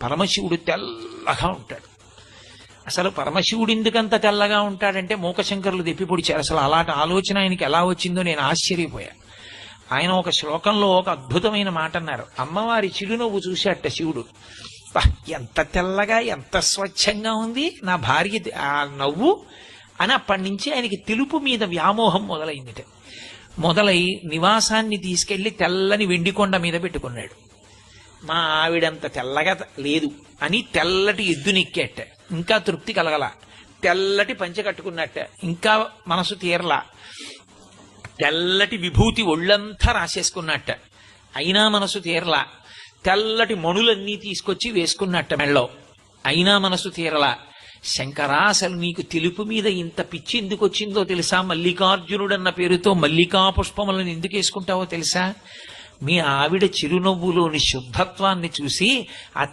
పరమశివుడు తెల్లగా ఉంటాడు. అసలు పరమశివుడు ఎందుకంత తెల్లగా ఉంటాడంటే మూకశంకరులు దెప్పిపొడిచారు. అసలు అలాంటి ఆలోచన ఆయనకి ఎలా వచ్చిందో నేను ఆశ్చర్యపోయా. ఆయన ఒక శ్లోకంలో ఒక అద్భుతమైన మాట అన్నారు. అమ్మవారి చిరునవ్వు చూశాట శివుడు. ఎంత తెల్లగా ఎంత స్వచ్ఛంగా ఉంది నా భార్య ఆ నవ్వు అని అప్పటి నుంచి ఆయనకి తెలుపు మీద వ్యామోహం మొదలైందిట. మొదలై నివాసాన్ని తీసుకెళ్లి తెల్లని వెండికొండ మీద పెట్టుకున్నాడు. మా ఆవిడంత తెల్లగా లేదు అని తెల్లటి ఎద్దునెక్కేట. ఇంకా తృప్తి కలగల. తెల్లటి పంచె కట్టుకున్నట్ట. ఇంకా మనసు తీరలా. తెల్లటి విభూతి ఒళ్ళంతా రాసేసుకున్నట్ట. అయినా మనసు తీరలా. తెల్లటి మణులన్నీ తీసుకొచ్చి వేసుకున్నట్ట మెళ్ళో. అయినా మనసు తీరలా. శంకరా, అసలు నీకు తెలుపు మీద ఇంత పిచ్చి ఎందుకు వచ్చిందో తెలుసా? మల్లికార్జునుడన్న పేరుతో మల్లికా పుష్పములను ఎందుకు వేసుకుంటావో తెలుసా? మీ ఆవిడ చిరునవ్వులోని శుద్ధత్వాన్ని చూసి ఆ